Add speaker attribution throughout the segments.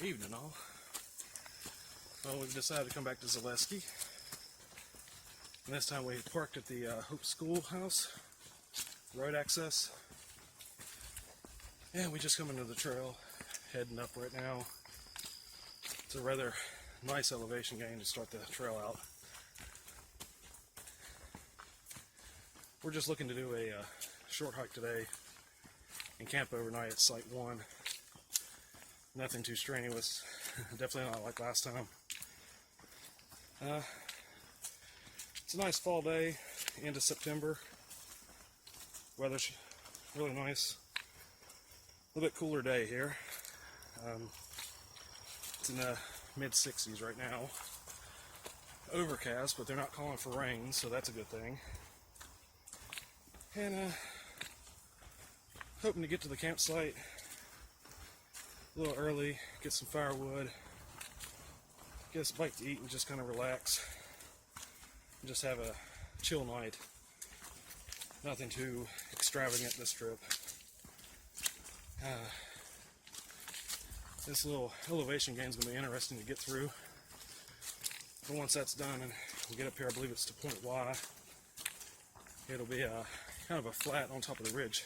Speaker 1: Evening all. Well, we've decided to come back to Zaleski. And this time we parked at the Hope Schoolhouse, road access. And we just come into the trail, heading up right now. It's a rather nice elevation gain to start the trail out. We're just looking to do a short hike today and camp overnight at Site 1. Nothing too strenuous, definitely not like last time. It's a nice fall day, end of September. Weather's really nice. A little bit cooler day here. It's in the mid-60s right now. Overcast, but they're not calling for rain, so that's a good thing. And hoping to get to the campsite a little early, get some firewood, get us a bite to eat, and just kind of relax. And just have a chill night. Nothing too extravagant this trip. This little elevation gain is going to be interesting to get through. But once that's done and we get up here, I believe it's to Point Y, it'll be kind of a flat on top of the ridge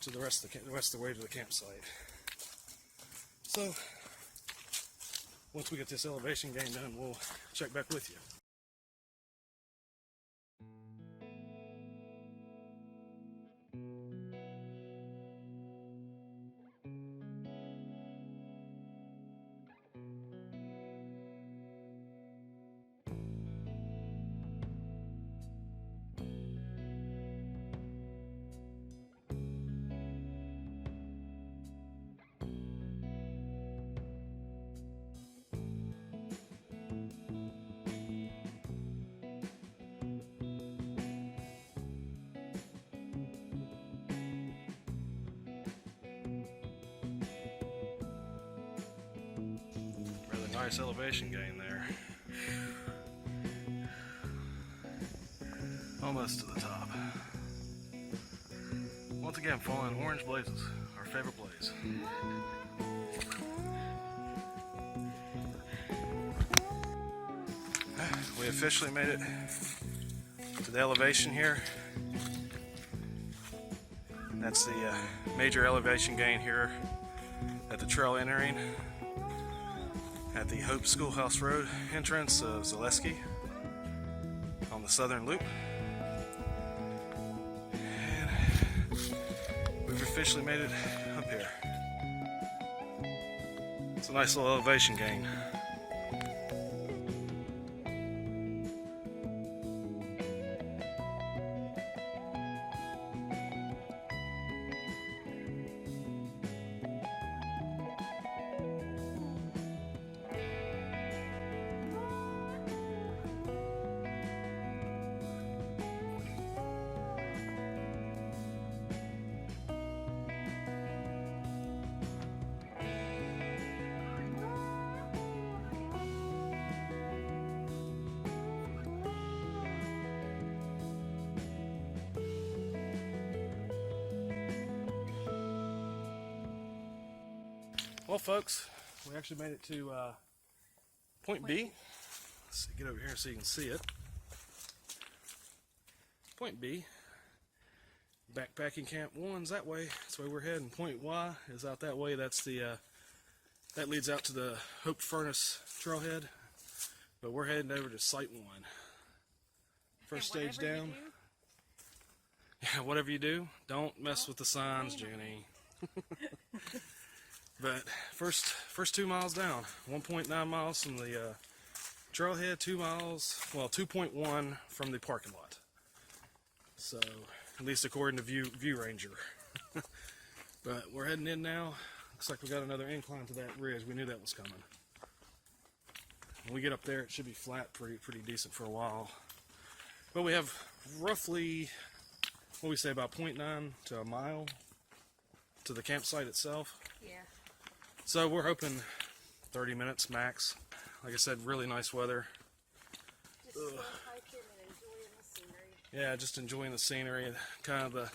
Speaker 1: to the rest of the way to the campsite. So, once we get this elevation gain done, we'll check back with you. Nice elevation gain there. Almost to the top. Once again, following Orange Blazes, our favorite blaze. We officially made it to the elevation here. That's the major elevation gain here at the trail entering at the Hope Schoolhouse Road entrance of Zaleski on the southern loop. And we've officially made it up here. It's a nice little elevation gain. Well, folks, we actually made it to Point B. Let's see, get over here so you can see it. Point B. Backpacking Camp 1's that way. That's the way we're heading. Point Y is out that way. That's the that leads out to the Hope Furnace trailhead. But we're heading over to Site 1. First stage down. Yeah, whatever you do, don't mess with the signs, Jenny. But first 2 miles down, 1.9 miles from the trailhead, 2 miles, well, 2.1 from the parking lot. So, at least according to View Ranger. But we're heading in now. Looks like we got another incline to that ridge. We knew that was coming. When we get up there, it should be flat, pretty decent for a while. But we have roughly, what we say, about 0.9 to a mile to the campsite itself.
Speaker 2: Yeah.
Speaker 1: So we're hoping 30 minutes max. Like I said, really nice weather.
Speaker 2: Just hiking and enjoying the scenery.
Speaker 1: Yeah, just enjoying the scenery and kind of the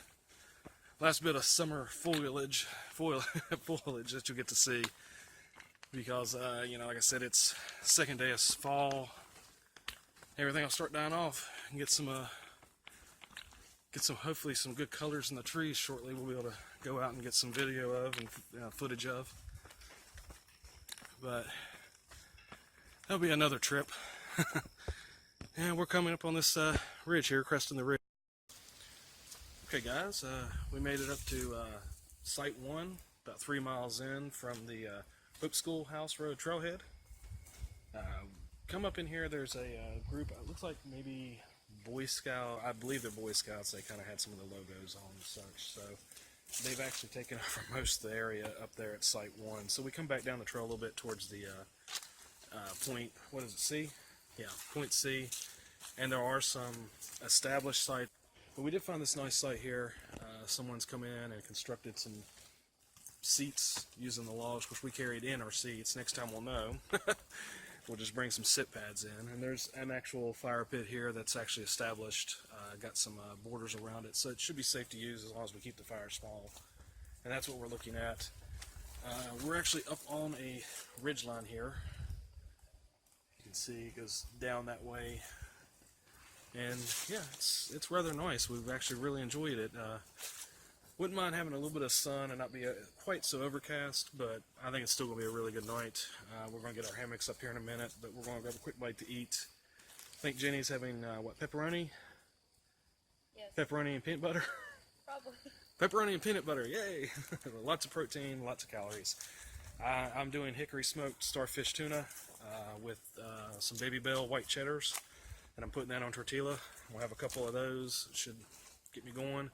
Speaker 1: last bit of summer foliage that you'll get to see. because you know, like I said, it's second day of fall. Everything will start dying off and get some hopefully some good colors in the trees shortly. We'll be able to go out and get some video of and footage of. But that'll be another trip. And we're coming up on this ridge here, cresting the ridge. Okay guys, we made it up to Site 1, about 3 miles in from the Hope Schoolhouse Road trailhead. Come up in here, there's a group, it looks like maybe Boy Scout, I believe they're Boy Scouts. They kind of had some of the logos on and such, so they've actually taken over most of the area up there at Site 1. So we come back down the trail a little bit towards the point, what is it, C? Yeah, point C, and there are some established sites. But we did find this nice site here. Someone's come in and constructed some seats using the logs, which we carried in our seats. Next time we'll know. We'll just bring some sit pads in. And there's an actual fire pit here that's actually established. Got some borders around it, so it should be safe to use as long as we keep the fire small. And that's what we're looking at. We're actually up on a ridge line here. You can see it goes down that way. And yeah, it's rather nice. We've actually really enjoyed it. Wouldn't mind having a little bit of sun and not be quite so overcast, but I think it's still going to be a really good night. We're going to get our hammocks up here in a minute, but we're going to grab a quick bite to eat. I think Jenny's having, what, pepperoni?
Speaker 2: Yes.
Speaker 1: Pepperoni and peanut butter?
Speaker 2: Probably.
Speaker 1: Pepperoni and peanut butter, yay! Lots of protein, lots of calories. I'm doing hickory smoked starfish tuna with some Baby Bell white cheddars, and I'm putting that on tortilla. We'll have a couple of those. It should get me going.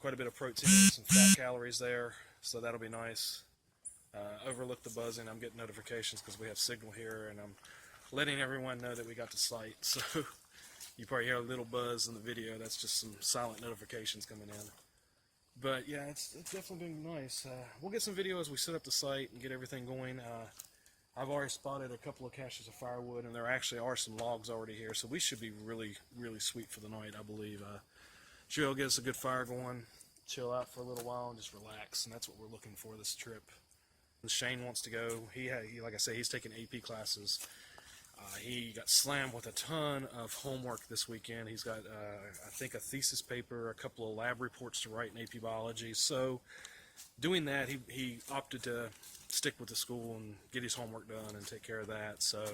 Speaker 1: Quite a bit of protein, some fat calories there, so that'll be nice. Overlook the buzzing. I'm getting notifications because we have signal here, and I'm letting everyone know that we got to site. So you probably hear a little buzz in the video. That's just some silent notifications coming in. But yeah, it's definitely been nice. We'll get some video as we set up the site and get everything going. I've already spotted a couple of caches of firewood, and there actually are some logs already here, so we should be really, really sweet for the night, I believe. Should be able to get us a good fire going, chill out for a little while, and just relax, and that's what we're looking for this trip. Shane wants to go. He like I say, he's taking AP classes. He got slammed with a ton of homework this weekend. He's got, I think, a thesis paper, a couple of lab reports to write in AP biology. So doing that, he opted to stick with the school and get his homework done and take care of that. So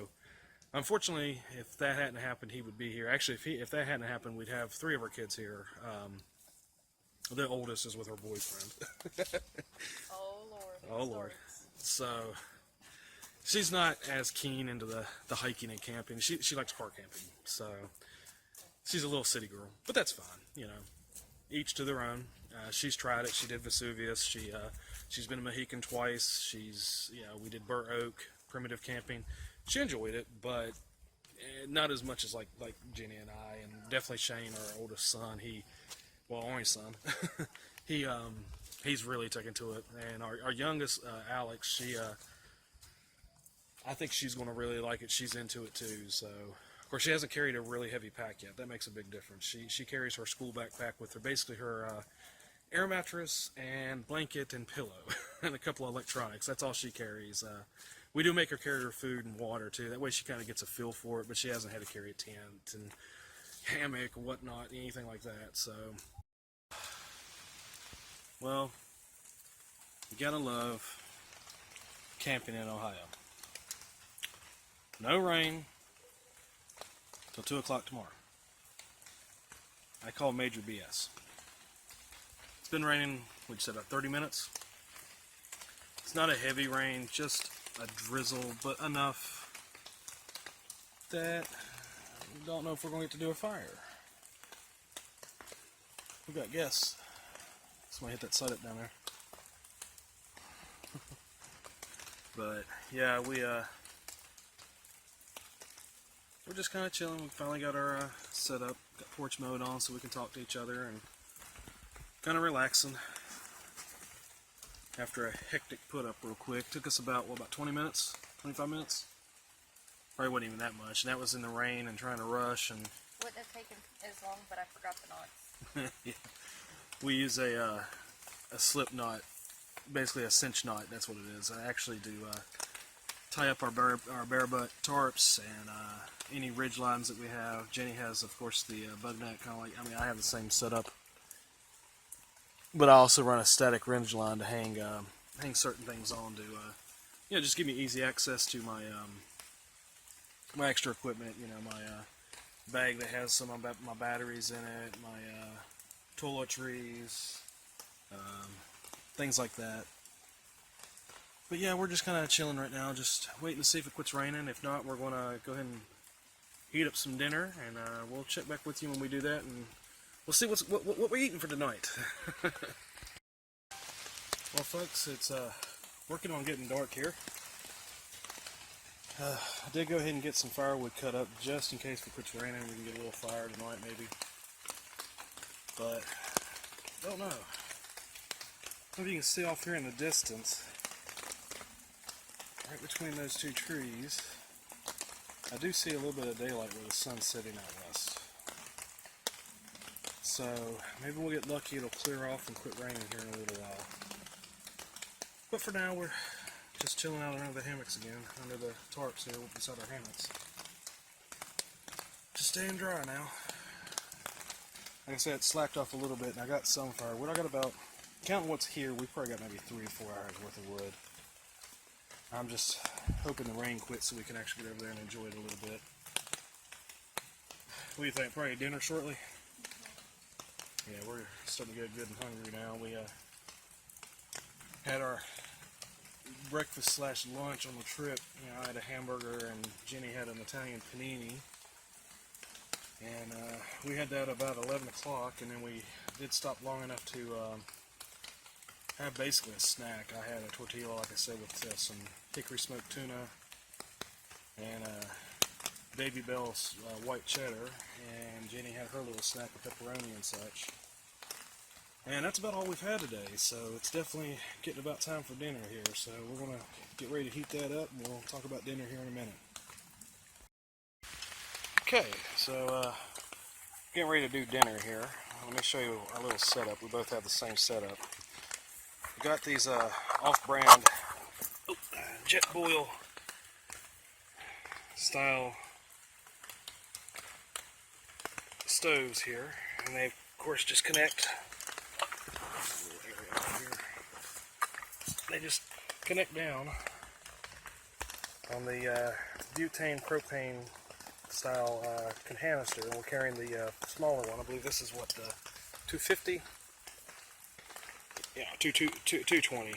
Speaker 1: unfortunately, if that hadn't happened, he would be here. Actually, if that hadn't happened, we'd have 3 of our kids here. The oldest is with her boyfriend.
Speaker 2: Oh Lord.
Speaker 1: Oh Lord. So she's not as keen into the hiking and camping. She likes park camping. So she's a little city girl, but that's fine. You know, each to their own. She's tried it. She did Vesuvius. She's been to Mohican twice. We did Burr Oak, primitive camping. She enjoyed it, but not as much as like Ginny and I, and definitely Shane, our oldest son. Only son. He's really taken to it, and our youngest Alex, I think she's going to really like it. She's into it too. So of course she hasn't carried a really heavy pack yet. That makes a big difference. She carries her school backpack with her, basically her air mattress and blanket and pillow and a couple of electronics. That's all she carries. We do make her carry her food and water too. That way she kind of gets a feel for it, but she hasn't had to carry a tent and hammock or whatnot, anything like that. So, well, you gotta love camping in Ohio. No rain till 2 o'clock tomorrow. I call major BS. It's been raining, what'd you say, about 30 minutes? It's not a heavy rain, just a drizzle, but enough that we don't know if we're going to get to do a fire. We got guests. Somebody hit that side up down there. But yeah, we're just kind of chilling. We finally got our setup, got porch mode on so we can talk to each other and kind of relaxing. After a hectic put up real quick. Took us about 20 minutes? 25 minutes? Probably wasn't even that much. And that was in the rain and trying to rush. And
Speaker 2: Wouldn't have taken as long, but I forgot the knots.
Speaker 1: yeah. We use a slip knot basically a cinch knot. That's what it is. I actually do tie up our bare butt tarps and any ridge lines that we have. Jenny has, of course, the bug net, kind of like, I mean, I have the same setup, but I also run a static ridge line to hang certain things on to, you know, just give me easy access to my my extra equipment. You know, my bag that has some of my batteries in it, my toiletries, things like that. But yeah, we're just kind of chilling right now, just waiting to see if it quits raining. If not, we're going to go ahead and heat up some dinner, and we'll check back with you when we do that, and we'll see what we're eating for tonight. Well, folks, it's working on getting dark here. I did go ahead and get some firewood cut up just in case it quits raining. We can get a little fire tonight, maybe. But don't know. I don't know if you can see off here in the distance, right between those two trees, I do see a little bit of daylight where the sun's setting out west. So maybe we'll get lucky, it'll clear off and quit raining here in a little while. But for now, we're just chilling out under the hammocks again, under the tarps here beside our hammocks. Just staying dry now. Like I said, it slacked off a little bit, and I got some firewood. I got about, counting what's here, we probably got maybe 3 or 4 hours worth of wood. I'm just hoping the rain quits so we can actually get over there and enjoy it a little bit. What do you think? Probably dinner shortly? Yeah, we're starting to get good and hungry now. We had our breakfast slash lunch on the trip. You know, I had a hamburger and Jenny had an Italian panini. And we had that about 11 o'clock, and then we did stop long enough to have basically a snack. I had a tortilla, like I said, with some hickory smoked tuna and Baby Bell's white cheddar, and Jenny had her little snack of pepperoni and such. And that's about all we've had today, so it's definitely getting about time for dinner here. So we're going to get ready to heat that up, and we'll talk about dinner here in a minute. Okay, so getting ready to do dinner here. Let me show you our little setup. We both have the same setup. We got these off-brand jet boil style stoves here, and they of course just connect. They just connect down on the butane propane style canister, and we're carrying the smaller one. I believe this is what, the 250? Yeah, 220.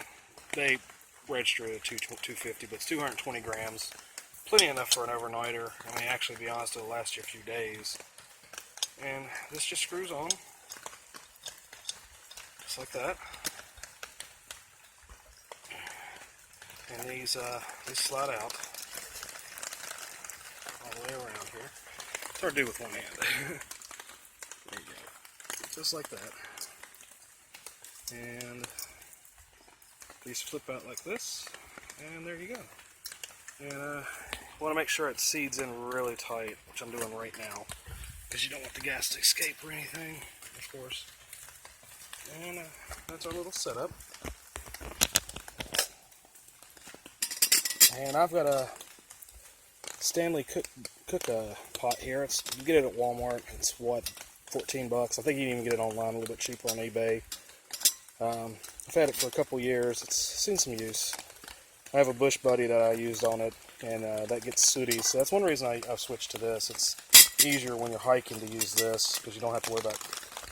Speaker 1: They register it at 250, but it's 220 grams. Plenty enough for an overnighter. I mean, actually, to be honest, it'll last you a few days. And this just screws on, just like that. And these slide out all the way around here. It's hard to do with one hand. There you go. Just like that. And these flip out like this, and there you go. And want to make sure it seeds in really tight, which I'm doing right now, because you don't want the gas to escape or anything, of course. And that's our little setup. And I've got a Stanley cook pot here. You get it at Walmart. It's what, 14 bucks. I think you can even get it online a little bit cheaper on eBay. I've had it for a couple years. It's seen some use. I have a Bush Buddy that I used on it, and that gets sooty. So that's one reason I've switched to this. It's easier when you're hiking to use this, because you don't have to worry about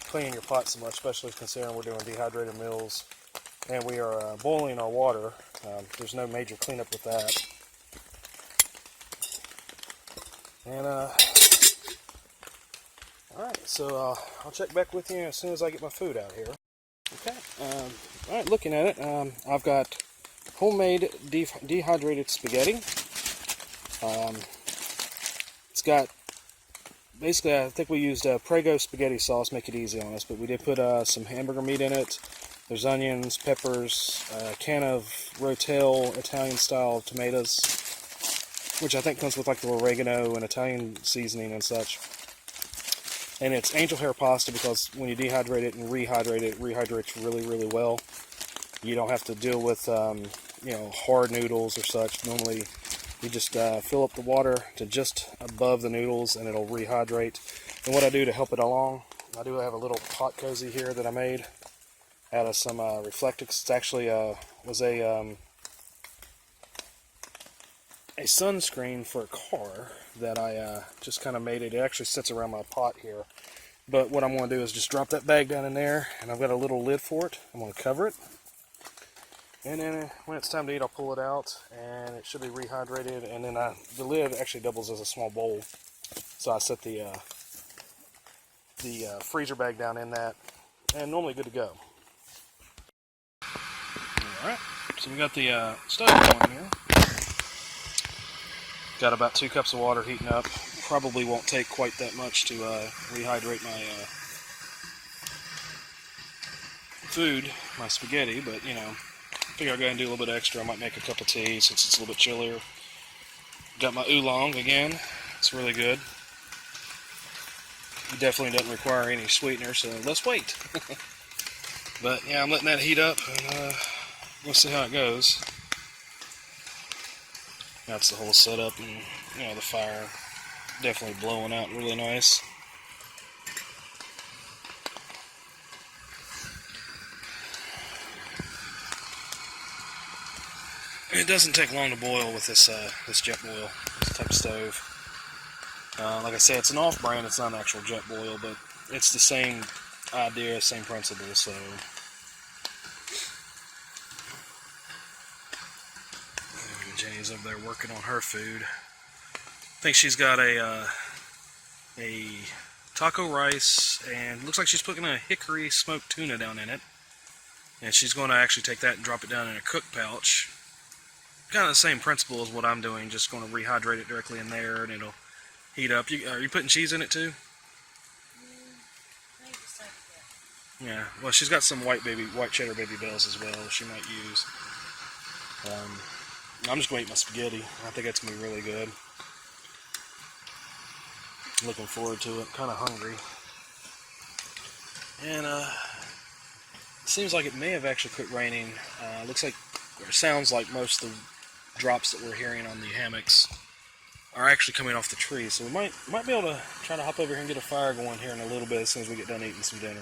Speaker 1: cleaning your pot so much, especially considering we're doing dehydrated meals and we are boiling our water. There's no major cleanup with that. And alright, so I'll check back with you as soon as I get my food out here. Okay, alright, looking at it, I've got homemade dehydrated spaghetti. It's got, basically I think we used Prego spaghetti sauce, make it easy on us, but we did put some hamburger meat in it. There's onions, peppers, a can of Rotel Italian style tomatoes, which I think comes with like the oregano and Italian seasoning and such. And it's angel hair pasta, because when you dehydrate it and rehydrate it, it rehydrates really, really well. You don't have to deal with hard noodles or such. Normally you just fill up the water to just above the noodles and it'll rehydrate. And what I do to help it along, I have a little hot cozy here that I made out of some Reflectix. It's actually was a sunscreen for a car that I just kind of made it. It actually sits around my pot here. But what I'm going to do is just drop that bag down in there, and I've got a little lid for it. I'm going to cover it. And then when it's time to eat, I'll pull it out, and it should be rehydrated. And then the lid actually doubles as a small bowl. So I set the freezer bag down in that, and normally good to go. Alright, so we got the stove going here. Got about 2 cups of water heating up. Probably won't take quite that much to rehydrate my food, my spaghetti, but figure I'll go ahead and do a little bit extra. I might make a cup of tea since it's a little bit chillier. Got my oolong again. It's really good. It definitely doesn't require any sweetener, so let's wait. But yeah, I'm letting that heat up, and we'll see how it goes. That's the whole setup, and the fire definitely blowing out really nice. It doesn't take long to boil with this Jetboil, this type of stove. Like I said, it's an off-brand. It's not an actual Jetboil, but it's the same idea, same principle. So Jenny's over there working on her food. I think she's got a taco rice, and looks like she's putting a hickory smoked tuna down in it. And she's going to actually take that and drop it down in a cook pouch. Kind of the same principle as what I'm doing, just going to rehydrate it directly in there, and it'll heat up. Are you putting cheese in it too?
Speaker 2: Maybe just like that.
Speaker 1: Yeah, well, she's got some white cheddar baby bells as well she might use. I'm just going to eat my spaghetti. I think that's going to be really good. Looking forward to it. Kind of hungry. And it seems like it may have actually quit raining. Looks like, or sounds like most of the drops that we're hearing on the hammocks are actually coming off the tree. So we might be able to try to hop over here and get a fire going here in a little bit as soon as we get done eating some dinner.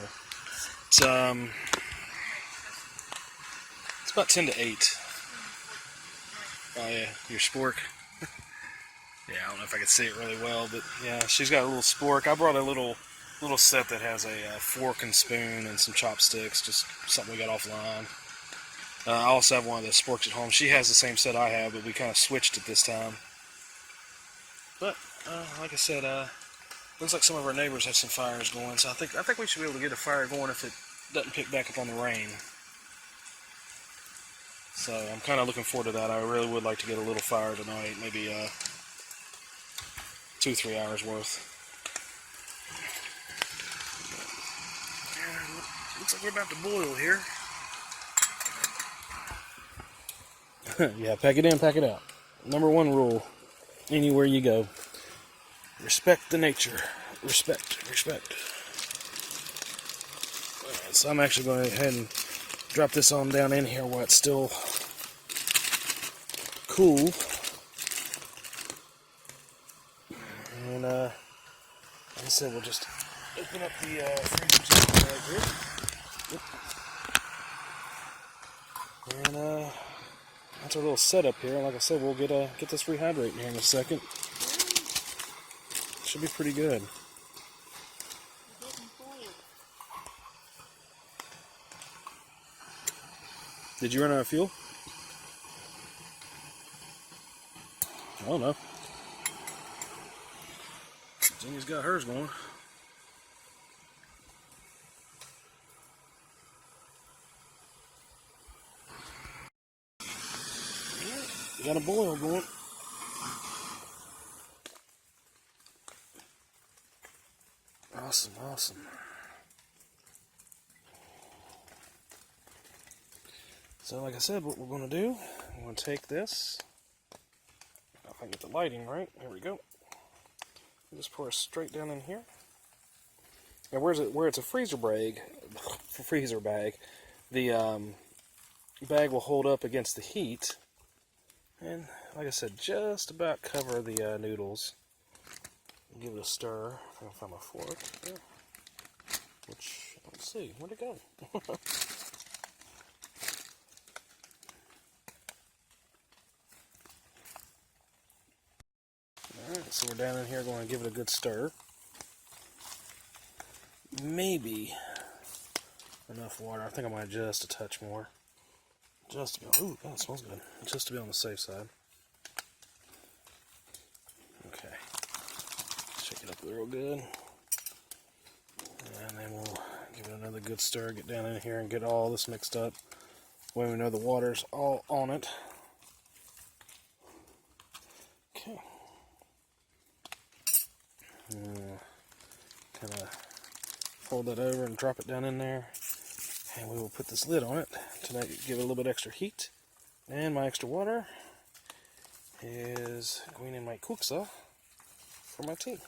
Speaker 1: It's about 10 to 8. Oh yeah, your spork. Yeah, I don't know if I could see it really well, but yeah, she's got a little spork. I brought a little set that has a fork and spoon and some chopsticks, just something we got offline. I also have one of the sporks at home. She has the same set I have, but we kind of switched it this time. But like I said, looks like some of our neighbors have some fires going, so I think we should be able to get a fire going if it doesn't pick back up on the rain. So I'm kind of looking forward to that. I really would like to get a little fire tonight, maybe 2-3 hours worth. Yeah, looks like we're about to boil here. Yeah, pack it in, pack it out. Number 1 rule, anywhere you go, respect the nature. Respect. Alright, so I'm actually going to go ahead and drop this on down in here while it's still cool. And like I said, we'll just open up the freezer right here. And that's our little setup here. Like I said, we'll get this rehydrating here in a second. Should be pretty good. Did you run out of fuel? I don't know. Jenny's got hers going. Got a boil going. Awesome. So like I said, what we're going to do, we're going to take this. If I can get the lighting right. There we go. Just pour it straight down in here. Now where it's a freezer bag, the bag will hold up against the heat. And like I said, just about cover the noodles. Give it a stir. If I can find my fork. Yeah. Which, let's see, where'd it go? Alright, so we're down in here going to give it a good stir. Maybe enough water. I think I might just a touch more. Just to be, ooh, that smells good. Just to be on the safe side. Okay. Shake it up real good. And then we'll give it another good stir. Get down in here and get all this mixed up. When we know the water's all on it. Okay. Kind of fold that over and drop it down in there. And we will put this lid on it to give it a little bit extra heat. And my extra water is going in my kuksa for my tea.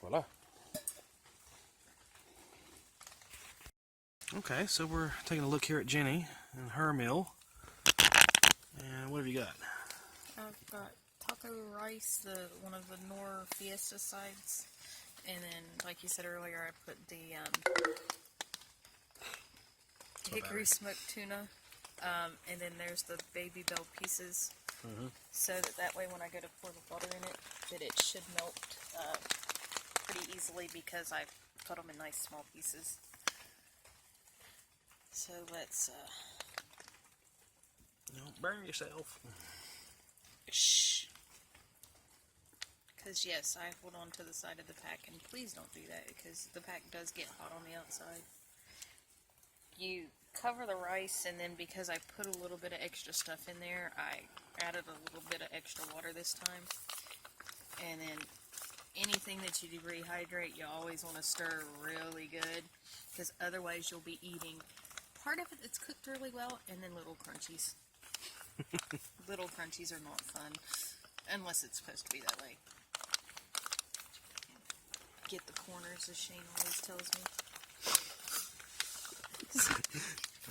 Speaker 1: Voila. Okay, so we're taking a look here at Ginny and her meal. And what have you got?
Speaker 2: I've got taco rice, one of the Nor Fiesta sides, and then, like you said earlier, I put the hickory smoked tuna, and then there's the Baby Bell pieces, so that way when I go to pour the water in it, that it should melt pretty easily because I cut them in nice small pieces. So let's
Speaker 1: Don't burn yourself.
Speaker 2: shh. Because yes, I hold on to the side of the pack, and please don't do that because the pack does get hot on the outside. You cover the rice, and then because I put a little bit of extra stuff in there, I added a little bit of extra water this time. And then anything that you do rehydrate, you always want to stir really good, because otherwise you'll be eating part of it that's cooked really well, and then little crunchies. Little crunchies are not fun, unless it's supposed to be that way. Get the corners, as Shane always tells me.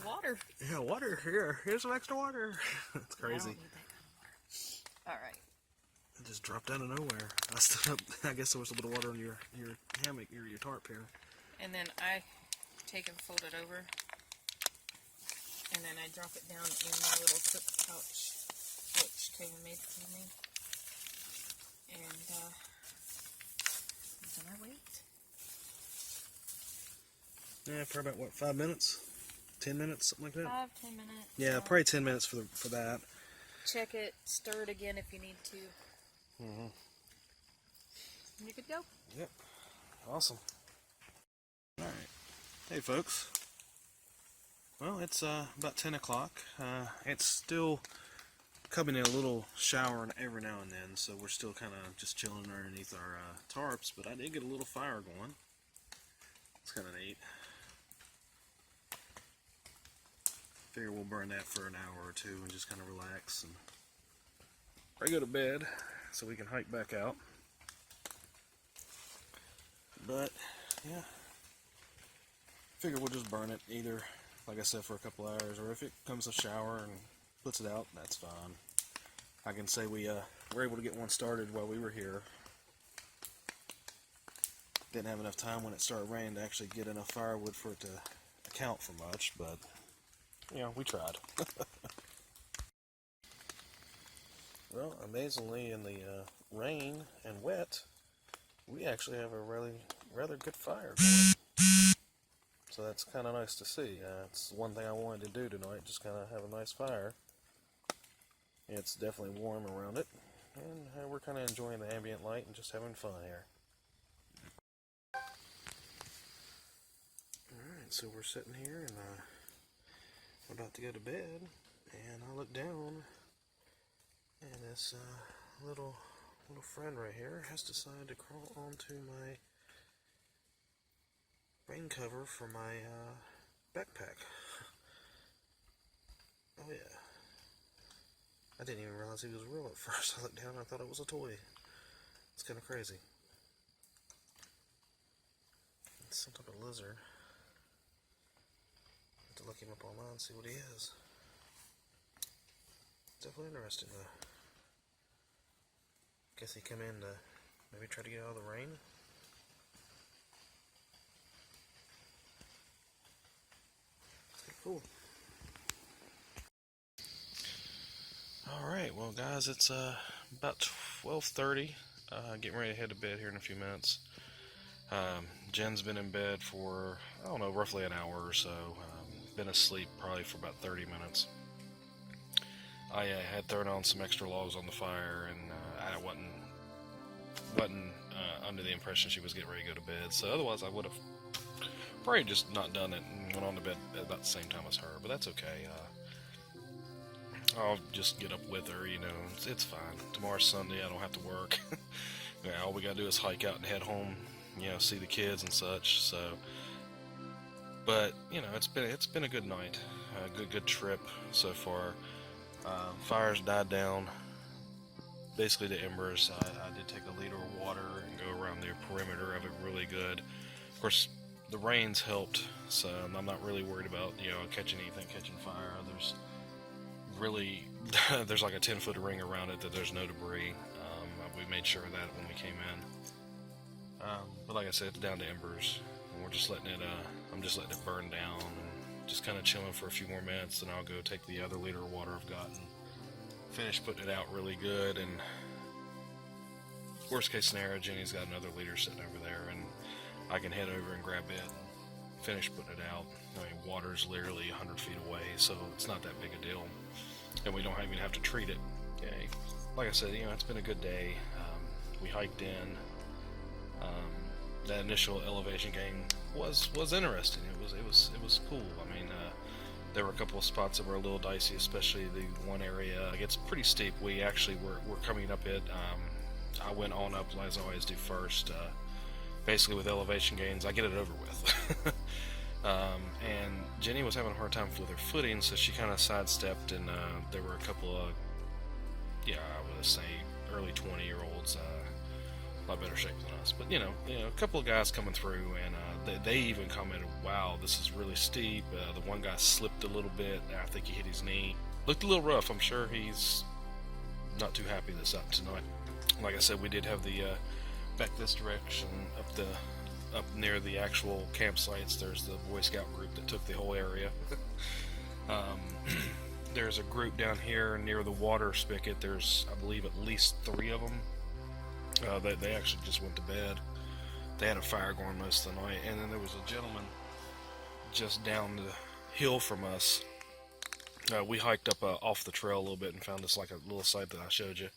Speaker 2: Water.
Speaker 1: Yeah, water. Here. Here's some extra water. That's crazy.
Speaker 2: I don't need that kind of water. Alright.
Speaker 1: It just dropped out of nowhere. I stood up. I guess there was a little water on your hammock, your tarp here.
Speaker 2: And then I take and fold it over. And then I drop it down in my little cook pouch, which Taylor made for me. And then I wait.
Speaker 1: Yeah, for about what, 5 minutes? 10 minutes, something like that?
Speaker 2: 5-10 minutes.
Speaker 1: Yeah, probably 10 minutes for that.
Speaker 2: Check it, stir it again if you need to. And you could go.
Speaker 1: Yep. Awesome. Alright. Hey folks. Well, it's about 10 o'clock. It's still coming in a little shower every now and then, so we're still kind of just chilling underneath our tarps, but I did get a little fire going. It's kind of neat. Figure we'll burn that for an hour or two and just kind of relax and probably go to bed so we can hike back out. But yeah, figure we'll just burn it either, like I said, for a couple hours, or if it comes a shower and puts it out, that's fine. I can say we were able to get one started while we were here. Didn't have enough time when it started raining to actually get enough firewood for it to account for much, but you know, we tried. Well, amazingly, in the rain and wet, we actually have a rather good fire going. So that's kind of nice to see. It's one thing I wanted to do tonight, just kind of have a nice fire. It's definitely warm around it, and we're kind of enjoying the ambient light and just having fun here. Alright, so we're sitting here and we're about to go to bed, and I look down, and this little friend right here has decided to crawl onto my rain cover for my backpack. Oh yeah. I didn't even realize he was real at first. I looked down and I thought it was a toy. It's kind of crazy. It's some type of lizard. I have to look look him up online, see what he is. Definitely interesting though. Guess he come in to maybe try to get out of the rain. Pretty cool. Alright, well guys, it's about 12:30. Getting ready to head to bed here in a few minutes. Jen's been in bed for, I don't know, roughly an hour or so. Been asleep probably for about 30 minutes. I had thrown on some extra logs on the fire, and I wasn't under the impression she was getting ready to go to bed. So otherwise I would have probably just not done it and went on to bed at about the same time as her. But that's okay. I'll just get up with her, you know. It's fine. Tomorrow's Sunday. I don't have to work. Yeah, all we gotta do is hike out and head home. You know, see the kids and such. So, but you know, it's been a good night, a good trip so far. Fires died down, basically to embers. I did take a liter of water and go around the perimeter of it really good. Of course, the rains helped, so I'm not really worried about, you know, catching fire. There's really there's like a 10-foot ring around it that there's no debris. We made sure of that when we came in. But like I said, it's down to embers, and we're just letting it. I'm just letting it burn down, and just kind of chilling for a few more minutes. Then I'll go take the other liter of water I've got and finish putting it out really good. And worst case scenario, Jenny's got another liter sitting over there, and I can head over and grab it and finish putting it out. I mean, water's literally 100 feet away, so it's not that big a deal, and we don't even have to treat it. Okay. Like I said, you know, it's been a good day. We hiked in. That initial elevation gain was interesting. It was cool. I mean, there were a couple of spots that were a little dicey, especially the one area. It gets pretty steep. We actually were coming up it. I went on up as I always do first. Basically, with elevation gains, I get it over with. And Jenny was having a hard time with her footing, so she kind of sidestepped, and there were a couple of, yeah, I would say early 20-year-olds, a lot better shape than us. But you know, a couple of guys coming through, and they even commented, "Wow, this is really steep." The one guy slipped a little bit. I think he hit his knee. Looked a little rough. I'm sure he's not too happy that's up tonight. Like I said, we did have the back this direction up near the actual campsites. There's the Boy Scout group that took the whole area. There's a group down here near the water spigot. There's, I believe, at least 3 of them. They actually just went to bed. They had a fire going most of the night. And then there was a gentleman just down the hill from us. We hiked up off the trail a little bit and found this like a little site that I showed you.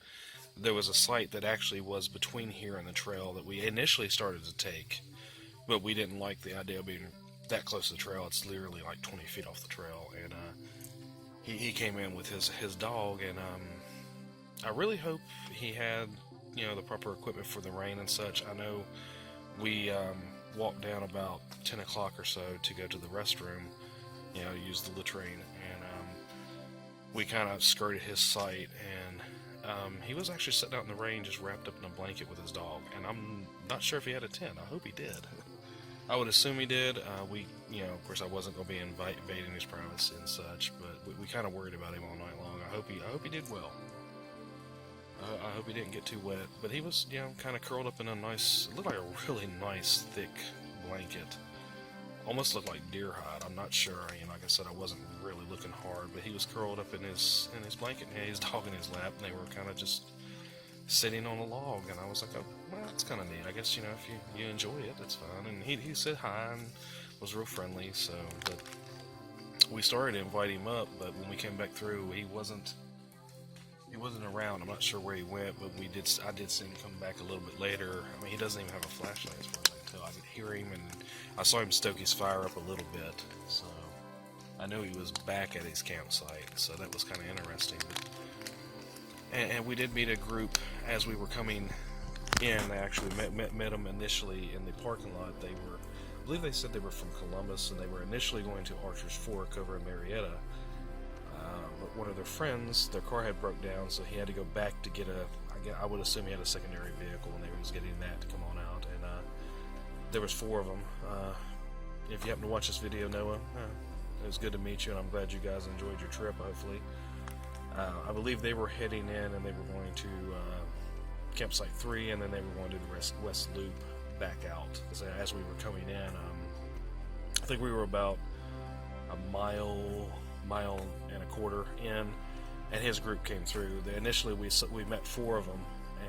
Speaker 1: There was a site that actually was between here and the trail that we initially started to take, but we didn't like the idea of being that close to the trail. It's literally like 20 feet off the trail, and he came in with his dog, and I really hope he had, you know, the proper equipment for the rain and such. I know we walked down about 10 o'clock or so to go to the restroom, you know, use the latrine, and we kind of skirted his site, and he was actually sitting out in the rain just wrapped up in a blanket with his dog, and I'm not sure if he had a tent. I hope he did. I would assume he did. You know, of course I wasn't going to be invading his privacy and such, but we kind of worried about him all night long. I hope he did well. I hope he didn't get too wet, but he was, you know, kind of curled up in a nice, it looked like a really nice thick blanket. Almost looked like deer hide. I'm not sure. You know, like I said, I wasn't really looking hard, but he was curled up in his blanket and had his dog in his lap, and they were kind of just sitting on a log. And I was like, oh, well, that's kind of neat. I guess, you know, if you enjoy it, that's fine. And he said hi and was real friendly. So, but we started to invite him up, but when we came back through, he wasn't around. I'm not sure where he went, but I did see him come back a little bit later. I mean, he doesn't even have a flashlight as far as I can tell. I could hear him, and I saw him stoke his fire up a little bit, so I knew he was back at his campsite, so that was kind of interesting. And we did meet a group as we were coming in. I actually met them initially in the parking lot. I believe they said they were from Columbus, and they were initially going to Archer's Fork over in Marietta. But one of their friends, their car had broke down, so he had to go back to get I would assume he had a secondary vehicle, and they was getting that to come on out. And there was 4 of them. If you happen to watch this video, Noah, It was good to meet you, and I'm glad you guys enjoyed your trip, hopefully. I believe they were heading in, and they were going to campsite 3, and then they were going to the West Loop back out. As we were coming in, I think we were about a mile and a quarter in, and his group came through. Initially, we met 4 of them,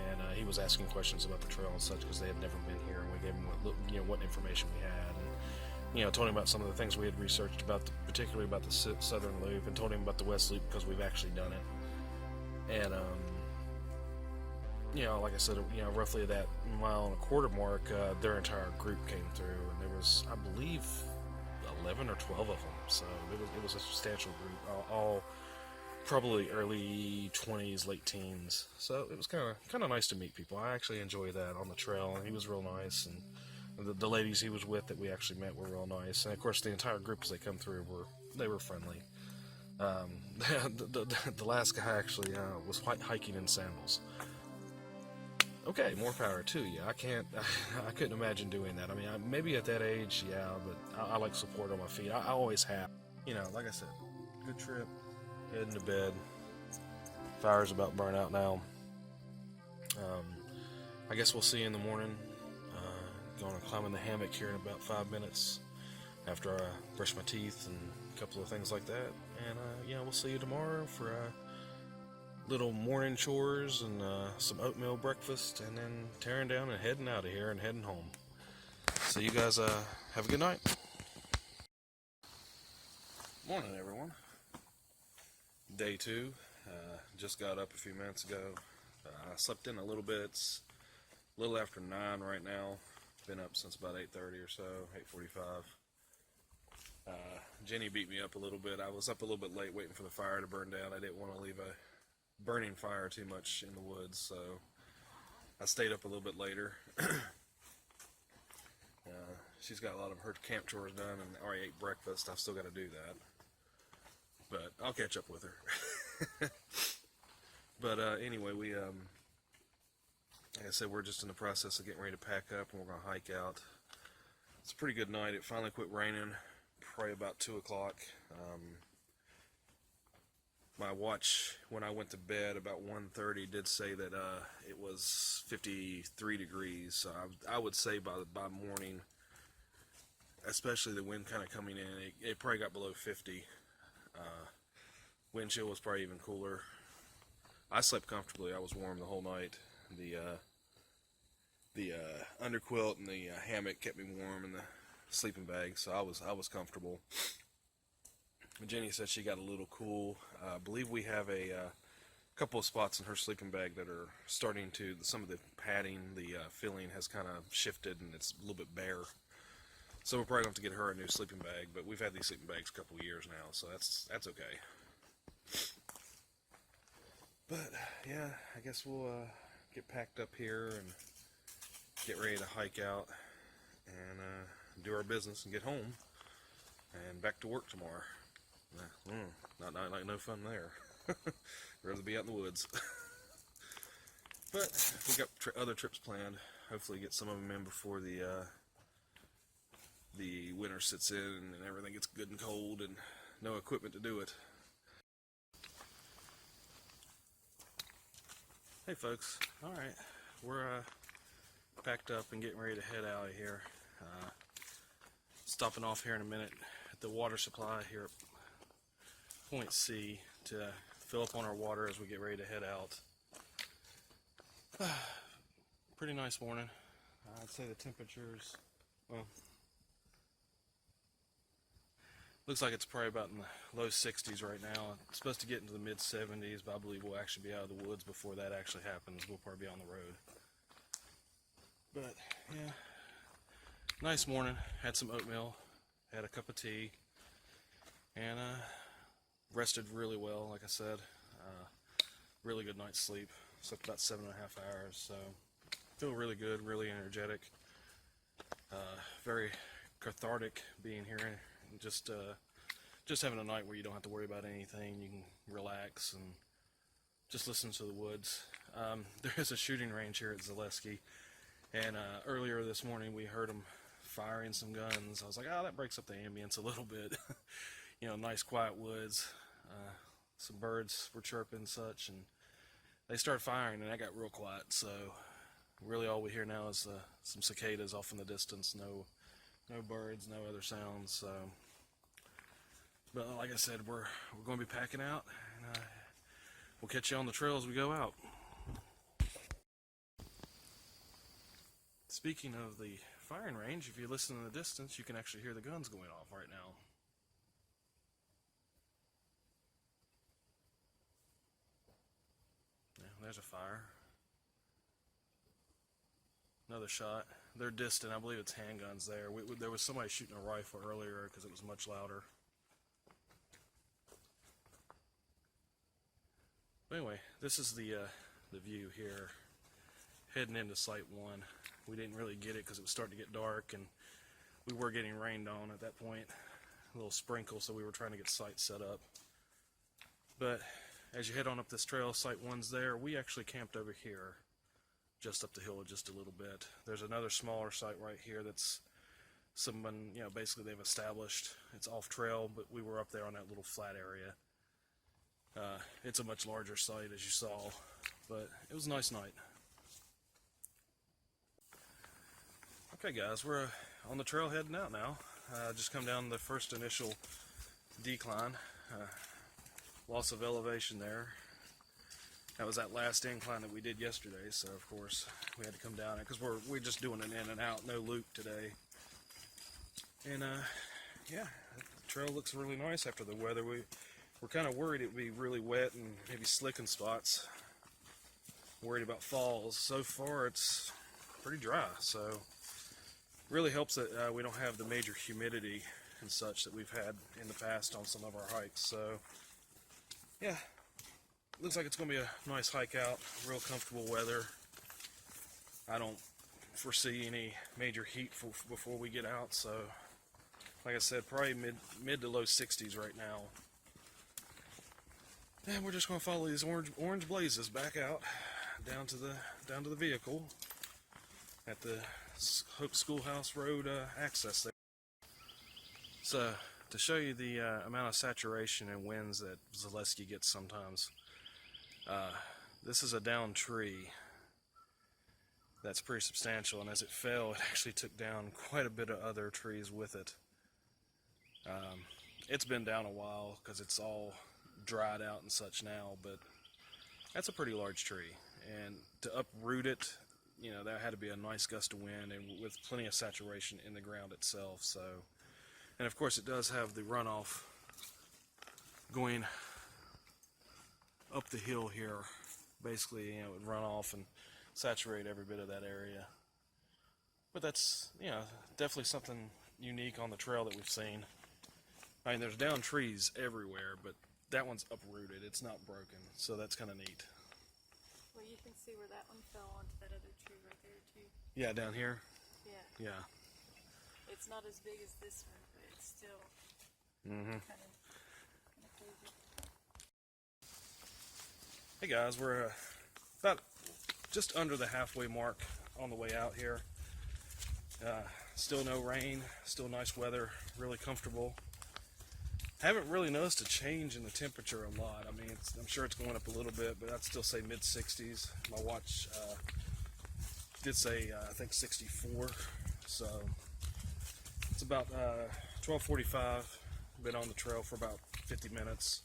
Speaker 1: and he was asking questions about the trail and such because they had never been here, and we gave him what information we had, and told him about some of the things we had researched about, particularly about the Southern Loop, and told him about the West Loop because we've actually done it. And like I said, roughly that mile and a quarter mark, their entire group came through, and there was, I believe, 11 or 12 of them. So it was a substantial group, all probably early 20s, late teens. So it was kind of nice to meet people. I actually enjoyed that on the trail, and he was real nice, and the ladies he was with that we actually met were real nice, and of course the entire group as they come through were friendly. The last guy actually was hiking in sandals. Okay, more power to you. I couldn't imagine doing that. I mean, maybe at that age, yeah, but I like support on my feet. I always have. Like I said, good trip, heading to bed. Fire's about burnt out now. I guess we'll see you in the morning. Going to climb in the hammock here in about 5 minutes after I brush my teeth and a couple of things like that. And we'll see you tomorrow for little morning chores and some oatmeal breakfast, and then tearing down and heading out of here and heading home. So you guys have a good night. Morning, everyone. Day 2. Just got up a few minutes ago. I slept in a little bit. It's a little after 9 right now. Been up since about 8:30 or so, 8:45. Jenny beat me up a little bit. I was up a little bit late waiting for the fire to burn down. I didn't want to leave a burning fire too much in the woods, so I stayed up a little bit later. She's got a lot of her camp chores done, and already ate breakfast. I've still got to do that, but I'll catch up with her. But anyway, we like I said, we're just in the process of getting ready to pack up, and we're going to hike out. It's a pretty good night. It finally quit raining, probably about 2 o'clock. My watch, when I went to bed about 1:30, did say that it was 53 degrees. So I would say by morning, especially the wind kind of coming in, it probably got below 50. Wind chill was probably even cooler. I slept comfortably. I was warm the whole night. The underquilt and the hammock kept me warm, and the sleeping bag, so I was comfortable. Jenny said she got a little cool. I believe we have a couple of spots in her sleeping bag that are starting to, some of the padding, the filling has kind of shifted, and it's a little bit bare. So we're probably going to have to get her a new sleeping bag, but we've had these sleeping bags a couple of years now, so that's okay. But yeah, I guess we'll get packed up here and get ready to hike out and do our business and get home and back to work tomorrow. Not like no fun there. Rather be out in the woods. But we got other trips planned. Hopefully get some of them in before the winter sits in and everything gets good and cold and no equipment to do it. Hey folks, alright, we're packed up and getting ready to head out of here. Stopping off here in a minute at the water supply here at Point C to fill up on our water as we get ready to head out. Pretty nice morning. I'd say the temperatures, well, looks like it's probably about in the low 60s right now. It's supposed to get into the mid 70s, but I believe we'll actually be out of the woods before that actually happens. We'll probably be on the road. But yeah, nice morning. Had some oatmeal, had a cup of tea, and rested really well. Like I said, really good night's sleep. Slept about 7.5 hours, so feel really good, really energetic. Very cathartic being here and just having a night where you don't have to worry about anything. You can relax and just listen to the woods. There is a shooting range here at Zaleski, and earlier this morning we heard them firing some guns. I was like, oh, that breaks up the ambience a little bit. nice quiet woods. Some birds were chirping and such, and they started firing, and I got real quiet. So really, all we hear now is some cicadas off in the distance. No birds, no other sounds. So, but like I said, we're going to be packing out, and we'll catch you on the trail as we go out. Speaking of the firing range, if you listen in the distance, you can actually hear the guns going off right now. Yeah, there's a fire. Another shot. They're distant. I believe it's handguns there. There was somebody shooting a rifle earlier because it was much louder. But anyway, this is the view here, heading into Site 1. We didn't really get it because it was starting to get dark, and we were getting rained on at that point. A little sprinkle, so we were trying to get Site set up. But as you head on up this trail, Site 1's there. We actually camped over here, just up the hill just a little bit. There's another smaller site right here that's someone, basically they've established. It's off trail, but we were up there on that little flat area. It's a much larger site, as you saw, but it was a nice night. Okay guys, we're on the trail heading out now. Just come down the first initial decline. Loss of elevation there. That was that last incline that we did yesterday, so of course we had to come down it because we're just doing an in and out, no loop today. And yeah, the trail looks really nice after the weather. We're kind of worried it would be really wet and maybe slick in spots. Worried about falls. So far it's pretty dry, so really helps that we don't have the major humidity and such that we've had in the past on some of our hikes. So yeah, looks like it's going to be a nice hike out, real comfortable weather. I don't foresee any major heat before we get out, so like I said, probably mid to low 60s right now. And we're just going to follow these orange blazes back out down to the vehicle at the Hope Schoolhouse Road access there. So to show you the amount of saturation and winds that Zaleski gets sometimes, this is a downed tree that's pretty substantial, and as it fell, it actually took down quite a bit of other trees with it. It's been down a while because it's all dried out and such now, but that's a pretty large tree, and to uproot it, that had to be a nice gust of wind and with plenty of saturation in the ground itself. So, and of course it does have the runoff going up the hill here. Basically, it would run off and saturate every bit of that area. But that's, definitely something unique on the trail that we've seen. I mean, there's down trees everywhere, but that one's uprooted. It's not broken, so that's kind of neat.
Speaker 2: Well, you can see where that one fell onto that other tree right there, too.
Speaker 1: Yeah, down here?
Speaker 2: Yeah.
Speaker 1: Yeah.
Speaker 2: It's not as big as this one, but it's still kind of crazy.
Speaker 1: Hey guys, we're about just under the halfway mark on the way out here. Still no rain, still nice weather, really comfortable. Haven't really noticed a change in the temperature a lot. I mean, I'm sure it's going up a little bit, but I'd still say mid-60s. My watch did say, I think 64. So it's about 12:45. Been on the trail for about 50 minutes.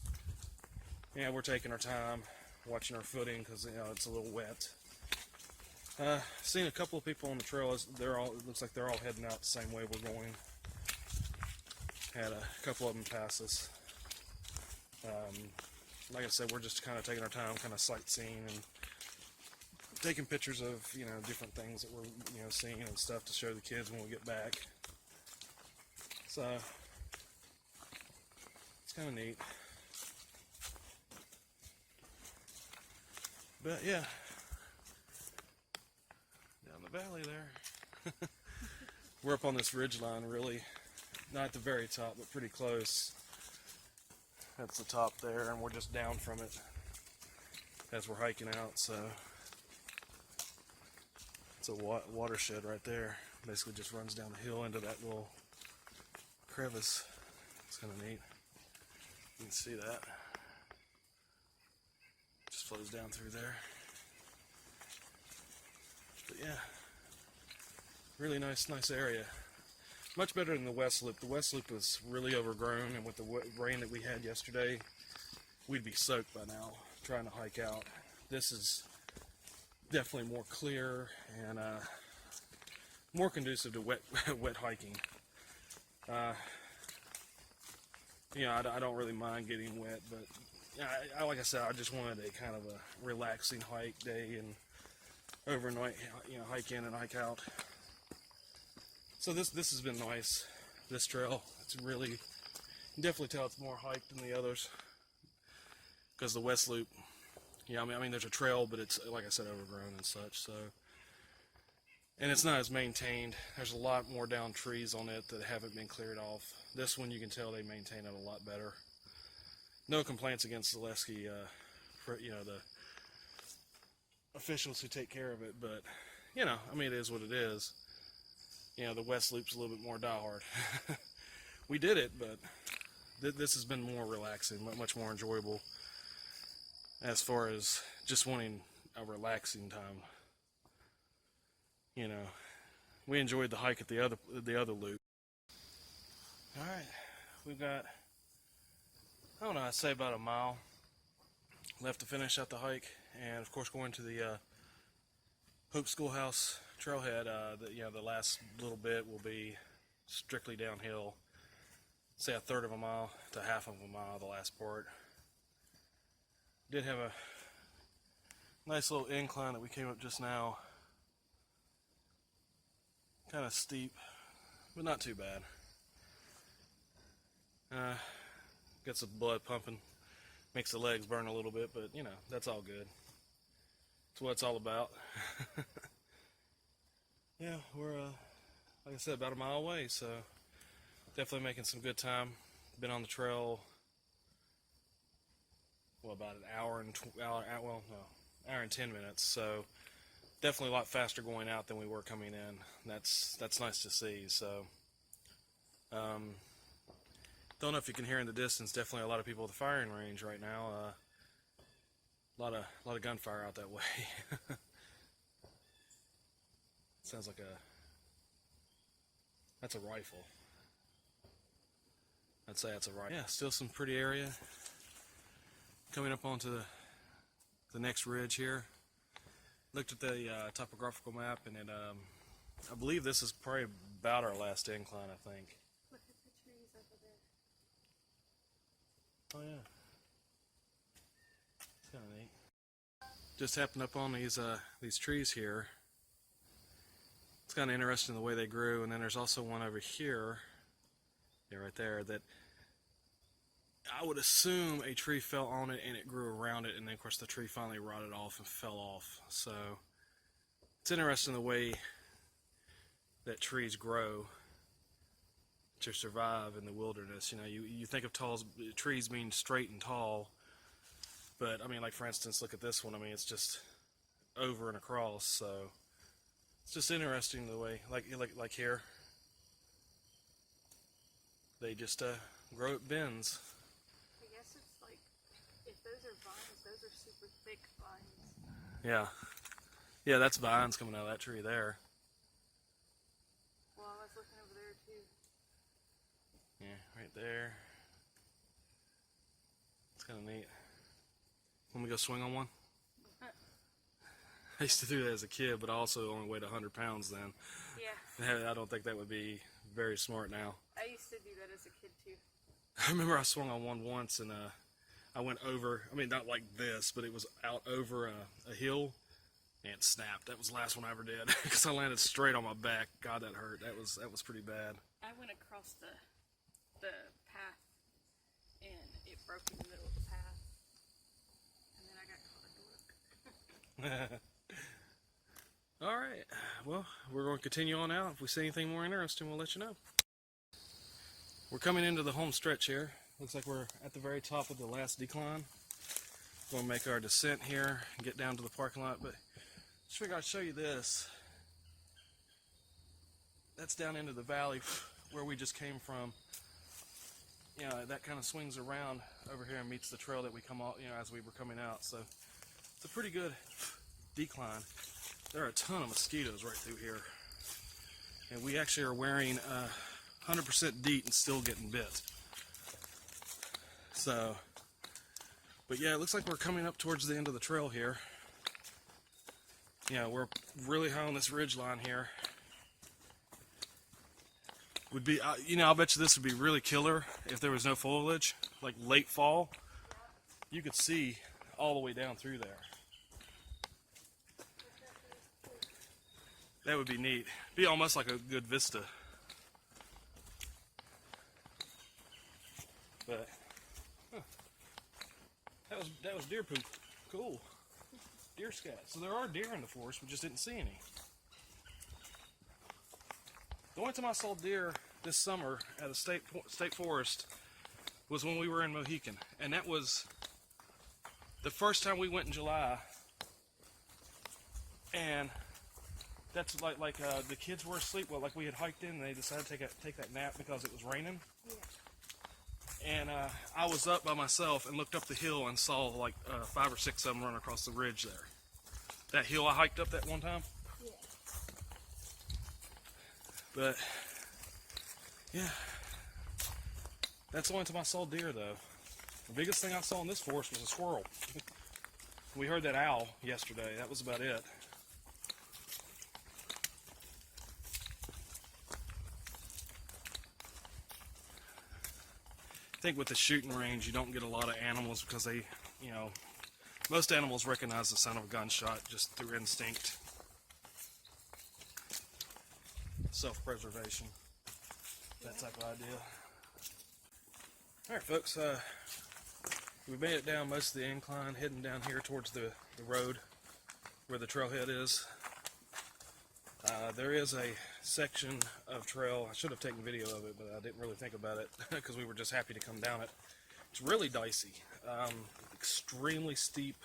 Speaker 1: Yeah, we're taking our time, watching our footing because it's a little wet. Seen a couple of people on the trail. It looks like they're all heading out the same way we're going. Had a couple of them pass us. Like I said, we're just kind of taking our time, kind of sightseeing and taking pictures of different things that we're seeing and stuff to show the kids when we get back. So it's kind of neat. But yeah, down the valley there. We're up on this ridge line, really. Not at the very top, but pretty close. That's the top there, and we're just down from it as we're hiking out, so it's a watershed right there. Basically just runs down the hill into that little crevice. It's kind of neat. can see that. Just flows down through there. But yeah, really nice area. Much better than the West Loop. The West Loop was really overgrown, and with the rain that we had yesterday, we'd be soaked by now trying to hike out. This is definitely more clear and more conducive to wet hiking. You know, I don't really mind getting wet, but yeah, like I said, I just wanted a kind of a relaxing hike day and overnight, you know, hike in and hike out. So this has been nice. This trail, it's really, you can definitely tell it's more hiked than the others, because the West Loop, yeah, I mean there's a trail, but it's, like I said, overgrown and such. So, and it's not as maintained. There's a lot more down trees on it that haven't been cleared off. This one, you can tell they maintain it a lot better. No complaints against Zaleski, for, you know, the officials who take care of it, but, you know, I mean, it is what it is. You know, the West Loop's a little bit more diehard. We did it, but this has been more relaxing, much more enjoyable as far as just wanting a relaxing time. You know, we enjoyed the hike at the other loop. All right, we've got, I don't know, I'd say about a mile left to finish out the hike, and of course going to the Hope Schoolhouse trailhead. You know, the last little bit will be strictly downhill. Say a third of a mile to half of a mile, the last part. Did have a nice little incline that we came up just now. Kind of steep, but not too bad. Gets the blood pumping, makes the legs burn a little bit, but you know, that's all good. That's what it's all about. Yeah, we're, like I said, about a mile away, so definitely making some good time. Been on the trail, well, about an hour and 10 minutes, so definitely a lot faster going out than we were coming in. That's nice to see. So, don't know if you can hear in the distance. Definitely a lot of people at the firing range right now. A lot of gunfire out that way. Sounds like that's a rifle. I'd say that's a rifle. Yeah, still some pretty area. Coming up onto the next ridge here. Looked at the topographical map, and it, I believe this is probably about our last incline, I think.
Speaker 2: Look at the trees over there.
Speaker 1: Oh yeah. It's kind of neat. Just happened up on these trees here. It's kind of interesting the way they grew, and then there's also one over here, yeah, right there, that I would assume a tree fell on it and it grew around it, and then of course the tree finally rotted off and fell off. So it's interesting the way that trees grow to survive in the wilderness. You know, you think of trees being straight and tall, but I mean, like for instance, look at this one. I mean, it's just over and across. So it's just interesting the way, like here, they just grow at bends.
Speaker 2: I guess it's like, if those are vines, those are super thick vines.
Speaker 1: Yeah. Yeah, that's vines coming out of that tree there.
Speaker 2: Well, I was looking over there too.
Speaker 1: Yeah, right there. It's kind of neat. Want me to go swing on one? I used to do that as a kid, but I also only weighed 100 pounds then.
Speaker 2: Yeah.
Speaker 1: I don't think that would be very smart now.
Speaker 2: I used to do that as a kid too.
Speaker 1: I remember I swung on one once, and I went over, I mean, not like this, but it was out over a hill, and it snapped. That was the last one I ever did, because I landed straight on my back. God, that hurt. That was pretty bad.
Speaker 2: I went across the path, and it broke in the middle of the path, and then I got caught in the look.
Speaker 1: All right, well, we're going to continue on out. If we see anything more interesting, we'll let you know. We're coming into the home stretch here. Looks like we're at the very top of the last decline. Going to make our descent here and get down to the parking lot, but just figured I'd show you this. That's down into the valley where we just came from. that kind of swings around over here and meets the trail that we come out, as we were coming out. So it's a pretty good decline. There are a ton of mosquitoes right through here, and we actually are wearing 100% DEET and still getting bit. So, but yeah, it looks like we're coming up towards the end of the trail here. We're really high on this ridge line here. Would be, I'll bet you this would be really killer if there was no foliage, like late fall. You could see all the way down through there. That would be neat. Be almost like a good vista. But that was deer poop. Cool. Deer scat. So there are deer in the forest, we just didn't see any. The only time I saw deer this summer at a state forest was when we were in Mohican, and that was the first time we went in July. And that's like the kids were asleep. Well, like we had hiked in, and they decided to take that nap because it was raining.
Speaker 2: Yeah.
Speaker 1: And I was up by myself and looked up the hill and saw like 5 or 6 of them run across the ridge there. That hill I hiked up that one time.
Speaker 2: Yeah.
Speaker 1: But yeah, that's the only time I saw deer though. The biggest thing I saw in this forest was a squirrel. We heard that owl yesterday. That was about it. I think with the shooting range, you don't get a lot of animals because they, most animals recognize the sound of a gunshot just through instinct. Self-preservation. That type of idea. Alright folks, we made it down most of the incline, heading down here towards the road where the trailhead is. There is a section of trail, I should have taken video of it, but I didn't really think about it because we were just happy to come down it. It's really dicey, extremely steep.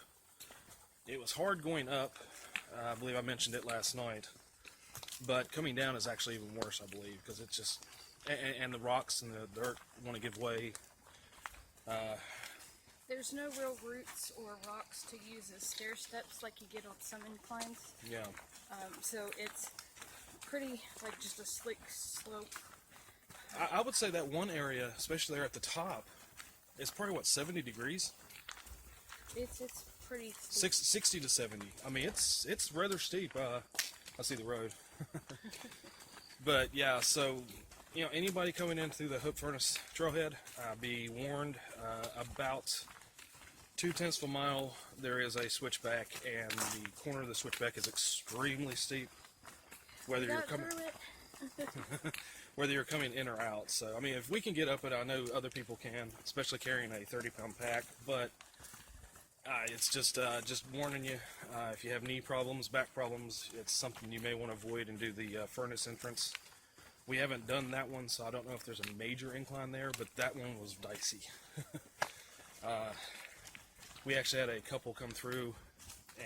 Speaker 1: It was hard going up, I believe I mentioned it last night, but coming down is actually even worse, I believe, because it's just, and the rocks and the dirt want to give way.
Speaker 2: There's no real roots or rocks to use as stair steps like you get on some inclines.
Speaker 1: Yeah.
Speaker 2: So it's pretty like just a slick slope.
Speaker 1: I would say that one area, especially there at the top, is probably what, 70 degrees?
Speaker 2: It's pretty steep.
Speaker 1: 60 to 70. I mean, it's rather steep. I see the road. But yeah, so anybody coming in through the Hope Furnace trailhead, be warned. About 0.2 of a mile, there is a switchback, and the corner of the switchback is extremely steep. Whether you're coming, whether you're coming in or out. So I mean, if we can get up it, I know other people can, especially carrying a 30-pound pack. But it's just warning you. If you have knee problems, back problems, it's something you may want to avoid and do the furnace entrance. We haven't done that one, so I don't know if there's a major incline there, but that one was dicey. We actually had a couple come through,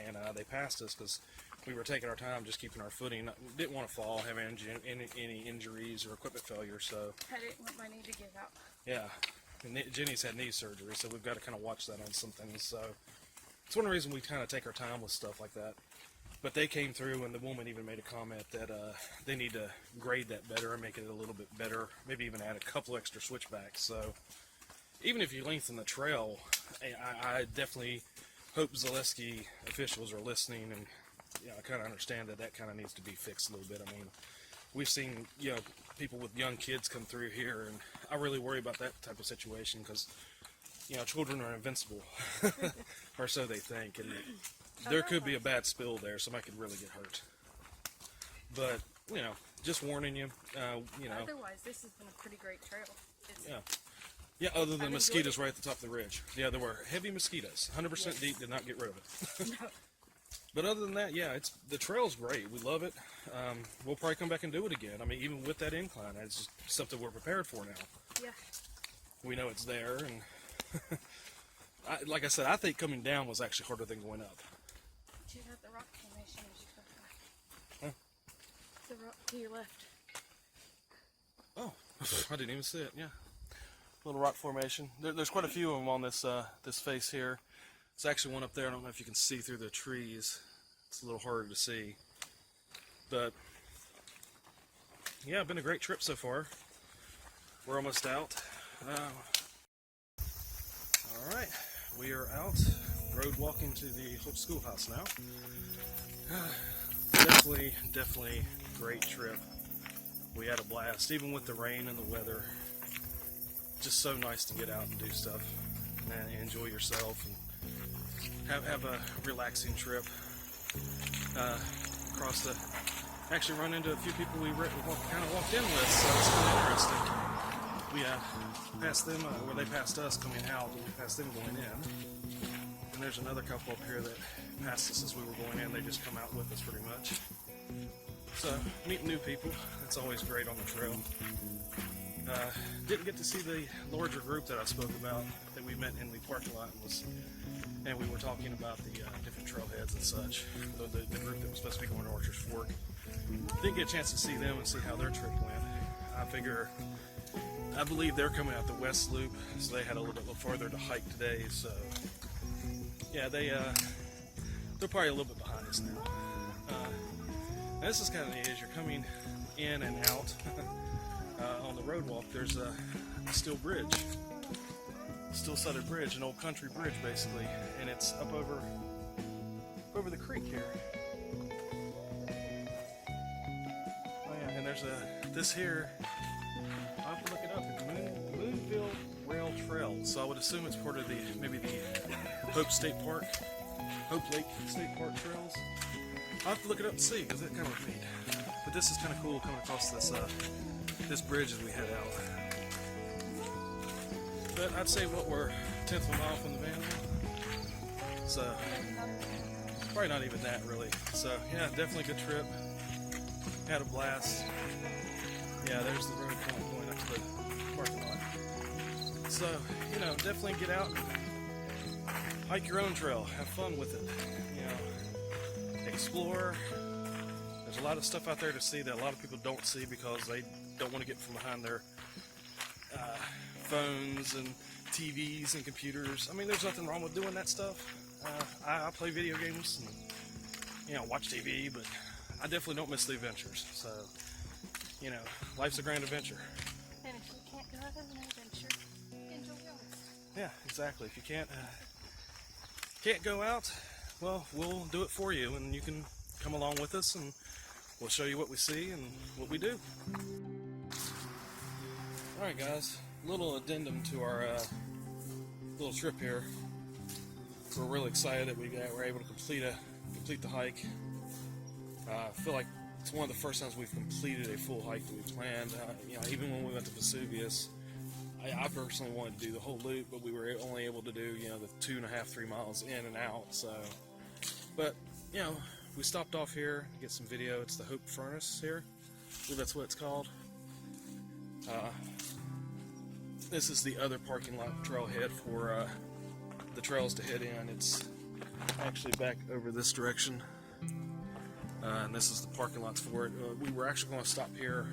Speaker 1: and they passed us because we were taking our time, just keeping our footing. Didn't want to fall, have any injuries or equipment failure. So
Speaker 2: I didn't want my knee to give out.
Speaker 1: Yeah, and Jenny's had knee surgery, so we've got to kind of watch that on some things. So it's one of the reasons we kind of take our time with stuff like that. But they came through, and the woman even made a comment that they need to grade that better and make it a little bit better, maybe even add a couple extra switchbacks. So even if you lengthen the trail, I definitely hope Zaleski officials are listening, and I kind of understand that kind of needs to be fixed a little bit. I mean, we've seen people with young kids come through here, and I really worry about that type of situation because children are invincible, or so they think, and there could be a bad spill there. Somebody could really get hurt. But just warning you.
Speaker 2: Otherwise, this has been a pretty great trail.
Speaker 1: Yeah, other than mosquitoes right at the top of the ridge. Yeah, there were heavy mosquitoes. 100% DEET, did not get rid of it.
Speaker 2: No.
Speaker 1: But other than that, yeah, the trail's great. We love it. We'll probably come back and do it again. I mean, even with that incline, it's just something we're prepared for now.
Speaker 2: Yeah.
Speaker 1: We know it's there, and like I said, I think coming down was actually harder than going up.
Speaker 2: Check out the rock formation as you go by.
Speaker 1: Huh?
Speaker 2: The rock to your left.
Speaker 1: Oh, I didn't even see it, yeah. little rock formation. There's quite a few of them on this this face here. There's actually one up there. I don't know if you can see through the trees. It's a little harder to see. But yeah, been a great trip so far. We're almost out. All right, we are out road walking to the Hope Schoolhouse now. Definitely great trip. We had a blast, even with the rain and the weather. Just so nice to get out and do stuff and enjoy yourself and have a relaxing trip. Actually run into a few people we kind of walked in with, so it's kind of interesting. We passed them, or they passed us coming out, and we passed them going in. And there's another couple up here that passed us as we were going in. They just come out with us pretty much. So, meeting new people, that's always great on the trail. Didn't get to see the larger group that I spoke about that we met in the parking lot, and we were talking about the different trailheads and such. The group that was supposed to be going to Archer's Fork. Didn't get a chance to see them and see how their trip went. I believe they're coming out the West Loop, so they had a little bit farther to hike today. So yeah, they're probably a little bit behind us now. This is kind of neat as you're coming in and out on the road walk. There's a steel bridge, steel-sided bridge, an old country bridge basically, and it's up over the creek here. Oh yeah, and there's this here. I'll have to look it up. It's Moonville Rail Trail. So I would assume it's part of maybe the Hope Lake State Park trails. I'll have to look it up and see, because that kind of neat. But this is kind of cool coming across this bridge as we head out. But I'd say we're 1/10 of a mile from the van. So probably not even that really. So yeah, definitely a good trip. Had a blast. Yeah, there's the road going up to the parking lot. So, definitely get out and hike your own trail. Have fun with it. Explore. There's a lot of stuff out there to see that a lot of people don't see because they don't want to get from behind their phones and TVs and computers. I mean, there's nothing wrong with doing that stuff. I play video games and, watch TV, but I definitely don't miss the adventures. So, life's a grand adventure.
Speaker 2: And if you can't go out as an adventure, enjoy yours.
Speaker 1: Yeah, exactly. If you can't go out, well, we'll do it for you, and you can come along with us, and we'll show you what we see and what we do. All right, guys. Little addendum to our little trip here. We're really excited that we were able to complete the hike. I feel like it's one of the first times we've completed a full hike that we planned. Even when we went to Vesuvius, I personally wanted to do the whole loop, but we were only able to do, the 2.5-3 miles in and out. So, but we stopped off here to get some video. It's the Hope Furnace here. I believe that's what it's called. This is the other parking lot trailhead for the trails to head in. It's actually back over this direction. And this is the parking lots for it. We were actually going to stop here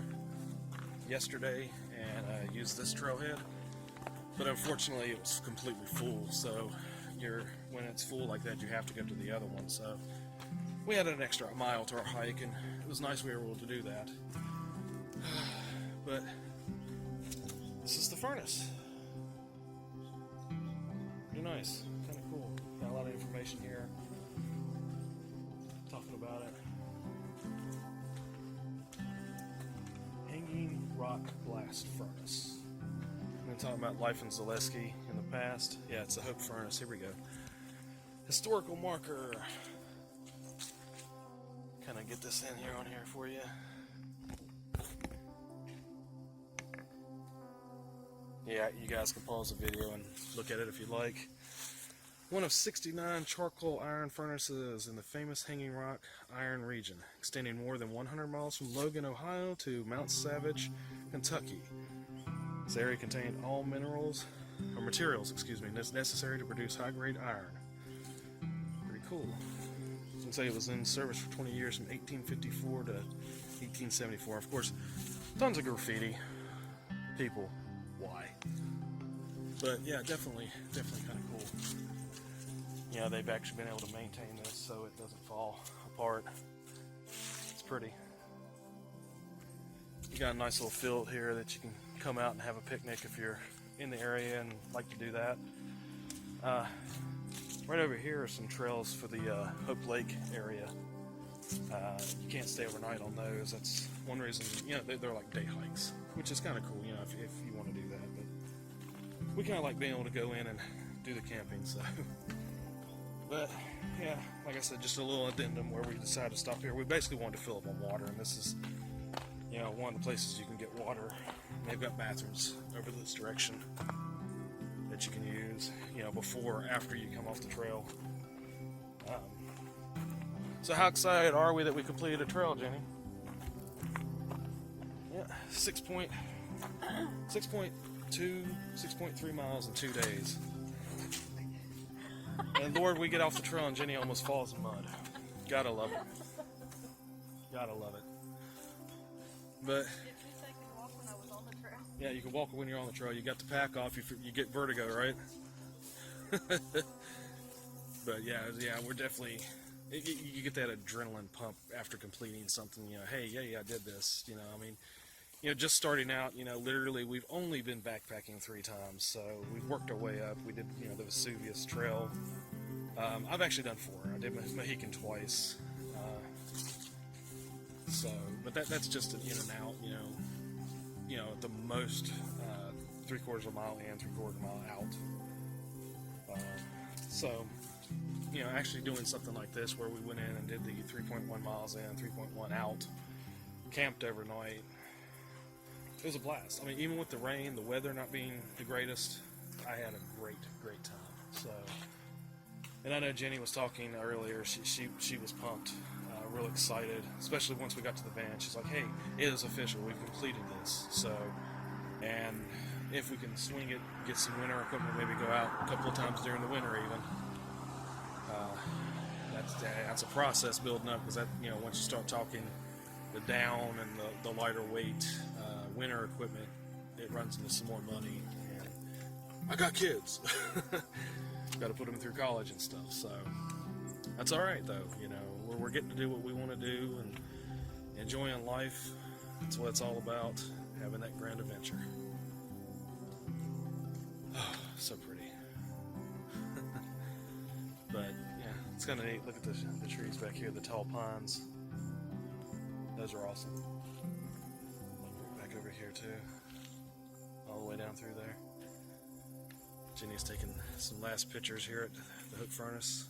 Speaker 1: yesterday and use this trailhead, but unfortunately it was completely full. So when it's full like that, you have to go to the other one. So we had an extra mile to our hike, and it was nice we were able to do that. But this is the furnace. Pretty nice, kind of cool. Got a lot of information here talking about it. Rock blast furnace. We're talking about life in Zaleski in the past. Yeah, it's the Hope Furnace. Here we go. Historical marker. Kind of get this in here on here for you. Yeah, you guys can pause the video and look at it if you like. One of 69 charcoal iron furnaces in the famous Hanging Rock Iron region, extending more than 100 miles from Logan, Ohio to Mount Savage, Kentucky. This area contained all materials necessary to produce high-grade iron. Pretty cool. Looks like it was in service for 20 years from 1854 to 1874. Of course, tons of graffiti. People, why? But yeah, definitely kind of cool. You know, they've actually been able to maintain this so it doesn't fall apart. It's pretty. You got a nice little field here that you can come out and have a picnic if you're in the area and like to do that. Right over here are some trails for the Hope Lake area. You can't stay overnight on those. That's one reason, you know, they're like day hikes, which is kind of cool, you know, if you want to do that. But we kind of like being able to go in and do the camping, so. But yeah, like I said, just a little addendum where we decided to stop here. We basically wanted to fill up on water, and this is, you know, one of the places you can get water. They've got bathrooms over this direction that you can use, you know, before or after you come off the trail. So how excited are we that we completed a trail, Jenny? Yeah, 6.2, 6.3 miles in 2 days. And Lord, we get off the trail and Jenny almost falls in mud. Gotta love it. Gotta love it. But yeah, you can walk when you're on the trail. You got the pack off. You get vertigo, right? But yeah, we're definitely. You get that adrenaline pump after completing something. You know, hey, yeah, I did this. You know, I mean, you know, just starting out. You know, literally, we've only been backpacking 3 times, so we've worked our way up. We did, you know, the Vesuvius Trail. I've actually done 4. I did Mohican twice. So, but that's just an in and out. You know, at the most 3/4 of a mile in, 3/4 of a mile out. So, you know, actually doing something like this where we went in and did the 3.1 miles in, 3.1 out, camped overnight. It was a blast. I mean, even with the rain, the weather not being the greatest, I had a great time. So, and I know Jenny was talking earlier. She was pumped, real excited, especially once we got to the van. She's like, "Hey, it is official. We've completed this." So, and if we can swing it, get some winter equipment, maybe go out a couple of times during the winter even. That's a process building up, because that, you know, once you start talking the down and the lighter weight winter equipment, it runs into some more money. And I got kids, got to put them through college and stuff. So that's all right though. You know, we're getting to do what we want to do and enjoying life. That's what it's all about. Having that grand adventure. Oh, so pretty. But yeah, it's kind of neat. Look at the trees back here, the tall pines. Those are awesome. Back over here too, all the way down through there. Jenny's taking some last pictures here at the Hook Furnace.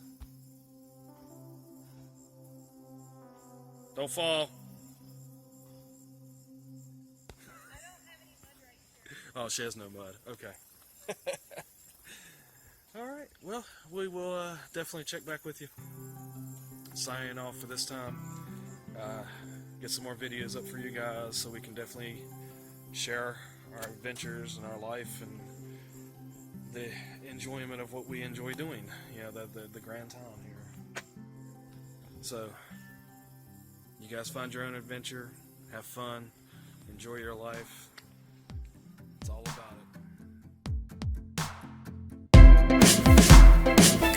Speaker 1: Don't fall.
Speaker 2: I don't have any mud right here.
Speaker 1: Oh, she has no mud. Okay. All right. Well, we will definitely check back with you. Signing off for this time. Get some more videos up for you guys so we can definitely share our adventures and our life and the enjoyment of what we enjoy doing. You know, the grand time here. So, you guys find your own adventure, have fun, enjoy your life. It's all about it.